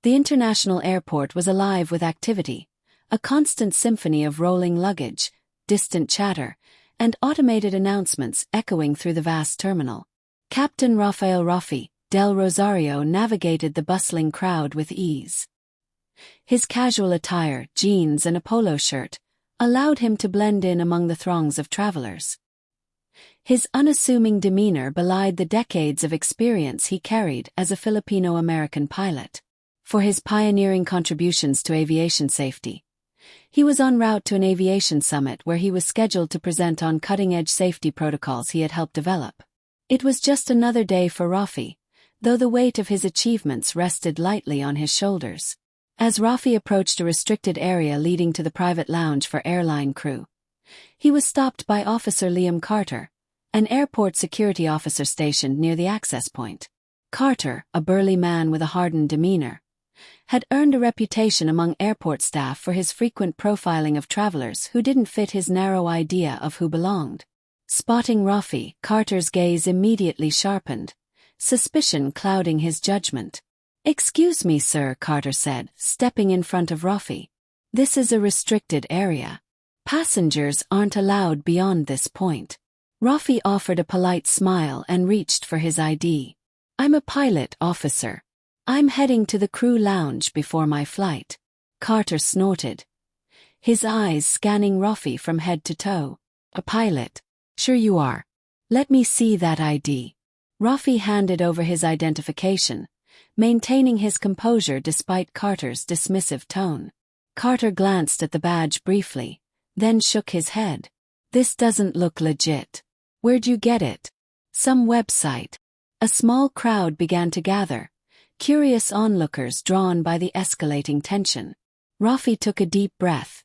The international airport was alive with activity, a constant symphony of rolling luggage, distant chatter, and automated announcements echoing through the vast terminal. Captain Rafael Rafi del Rosario navigated the bustling crowd with ease. His casual attire, jeans and a polo shirt, allowed him to blend in among the throngs of travelers. His unassuming demeanor belied the decades of experience he carried as a Filipino-American pilot. For his pioneering contributions to aviation safety, he was en route to an aviation summit where he was scheduled to present on cutting-edge safety protocols he had helped develop. It was just another day for Rafi, though the weight of his achievements rested lightly on his shoulders. As Rafi approached a restricted area leading to the private lounge for airline crew, he was stopped by Officer Liam Carter, an airport security officer stationed near the access point. Carter, a burly man with a hardened demeanor, had earned a reputation among airport staff for his frequent profiling of travelers who didn't fit his narrow idea of who belonged. Spotting Rafi, Carter's gaze immediately sharpened, suspicion clouding his judgment. "Excuse me, sir," Carter said, stepping in front of Rafi. "This is a restricted area. Passengers aren't allowed beyond this point." Rafi offered a polite smile and reached for his ID. "I'm a pilot, officer. I'm heading to the crew lounge before my flight." Carter snorted, his eyes scanning Rafi from head to toe. "A pilot? Sure you are. Let me see that ID." Rafi handed over his identification, maintaining his composure despite Carter's dismissive tone. Carter glanced at the badge briefly, then shook his head. "This doesn't look legit. Where'd you get it?" "Some website." A small crowd began to gather, curious onlookers drawn by the escalating tension. Rafi took a deep breath,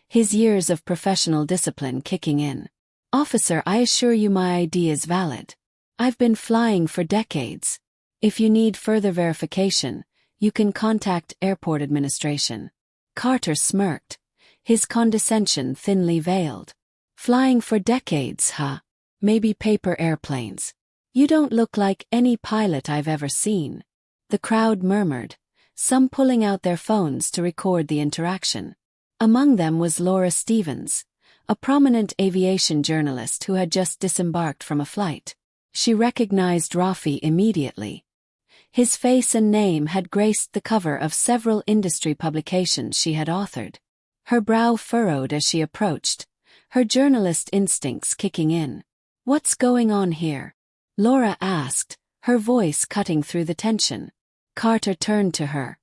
his years of professional discipline kicking in. "Officer, I assure you my ID is valid. I've been flying for decades. If you need further verification, you can contact airport administration." Carter smirked, his condescension thinly veiled. "Flying for decades, huh? Maybe paper airplanes. You don't look like any pilot I've ever seen." The crowd murmured, some pulling out their phones to record the interaction. Among them was Laura Stevens, a prominent aviation journalist who had just disembarked from a flight. She recognized Rafi immediately. His face and name had graced the cover of several industry publications she had authored. Her brow furrowed as she approached, her journalist instincts kicking in. "What's going on here?" Laura asked, her voice cutting through the tension. Carter turned to her,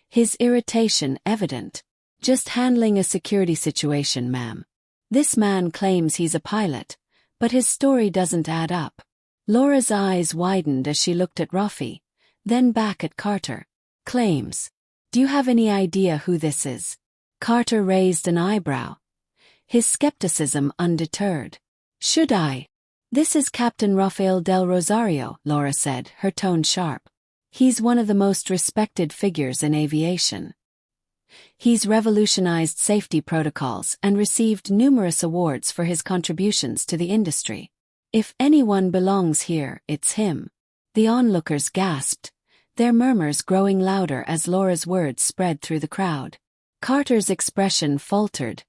his irritation evident. "Just handling a security situation, ma'am. This man claims he's a pilot, but his story doesn't add up." Laura's eyes widened as she looked at Rafi, then back at Carter. "Claims? Do you have any idea who this is?" Carter raised an eyebrow, his skepticism undeterred. "Should I?" "This is Captain Rafael del Rosario," Laura said, her tone sharp. "He's one of the most respected figures in aviation. He's revolutionized safety protocols and received numerous awards for his contributions to the industry. If anyone belongs here, it's him." The onlookers gasped, their murmurs growing louder as Laura's words spread through the crowd. Carter's expression faltered,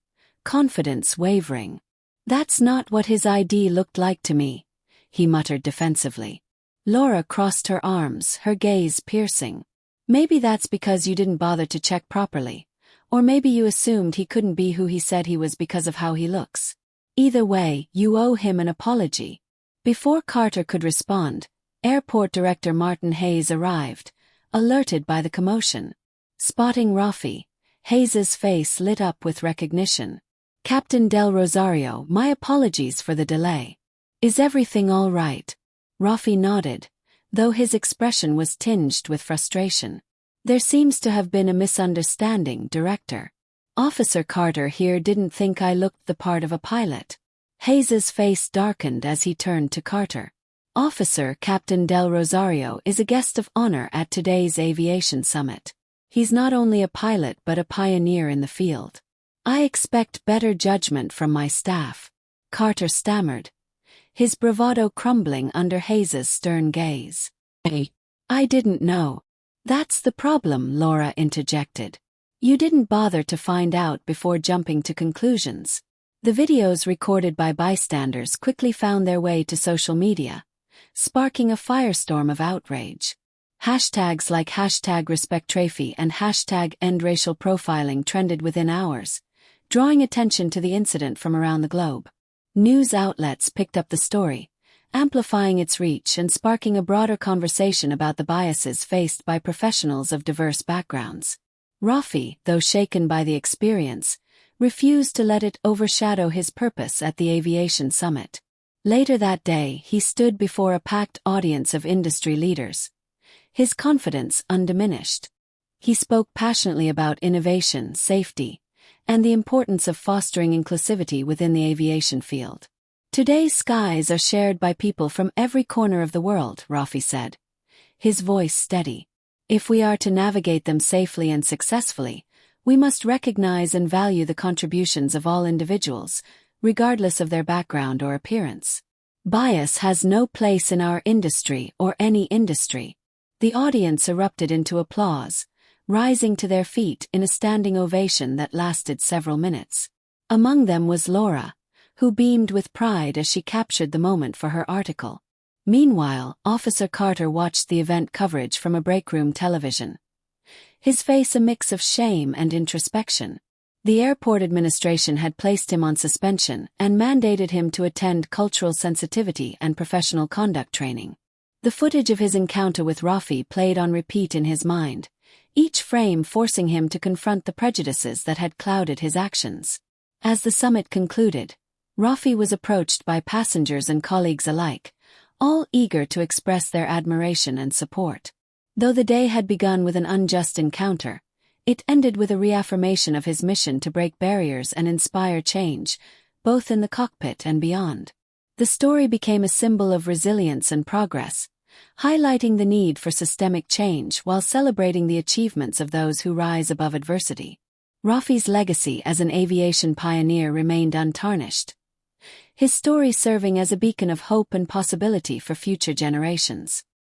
confidence wavering. "That's not what his ID looked like to me," he muttered defensively. Laura crossed her arms, her gaze piercing. "Maybe that's because you didn't bother to check properly, or maybe you assumed he couldn't be who he said he was because of how he looks. Either way, you owe him an apology." Before Carter could respond, Airport Director Martin Hayes arrived, alerted by the commotion. Spotting Rafi, Hayes's face lit up with recognition. "Captain Del Rosario, my apologies for the delay. Is everything all right?" Rafi nodded, though his expression was tinged with frustration. "There seems to have been a misunderstanding, Director. Officer Carter here didn't think I looked the part of a pilot." Hayes's face darkened as he turned to Carter. "Officer, Captain Del Rosario is a guest of honor at today's aviation summit. He's not only a pilot but a pioneer in the field. I expect better judgment from my staff." Carter stammered, his bravado crumbling under Hayes's stern gaze. I didn't know. That's the problem, Laura interjected. You didn't bother to find out before jumping to conclusions. The videos recorded by bystanders quickly found their way to social media, sparking a firestorm of outrage. Hashtags like #RespectRafi and #EndRacial Profiling trended within hours, drawing attention to the incident from around the globe. News outlets picked up the story, amplifying its reach and sparking a broader conversation about the biases faced by professionals of diverse backgrounds. Rafi, though shaken by the experience, refused to let it overshadow his purpose at the aviation summit. Later that day, he stood before a packed audience of industry leaders, his confidence undiminished. He spoke passionately about innovation, safety, and the importance of fostering inclusivity within the aviation field. Today's skies are shared by people from every corner of the world, Rafi said, his voice steady. If we are to navigate them safely and successfully, we must recognize and value the contributions of all individuals, regardless of their background or appearance. Bias has no place in our industry or any industry. The audience erupted into applause, rising to their feet in a standing ovation that lasted several minutes. Among them was Laura, who beamed with pride as she captured the moment for her article. Meanwhile, Officer Carter watched the event coverage from a breakroom television, his face a mix of shame and introspection. The airport administration had placed him on suspension and mandated him to attend cultural sensitivity and professional conduct training. The footage of his encounter with Rafi played on repeat in his mind, each frame forcing him to confront the prejudices that had clouded his actions. As the summit concluded, Rafi was approached by passengers and colleagues alike, all eager to express their admiration and support. Though the day had begun with an unjust encounter, it ended with a reaffirmation of his mission to break barriers and inspire change, both in the cockpit and beyond. The story became a symbol of resilience and progress, highlighting the need for systemic change while celebrating the achievements of those who rise above adversity. Rafi's legacy as an aviation pioneer remained untarnished, his story serving as a beacon of hope and possibility for future generations.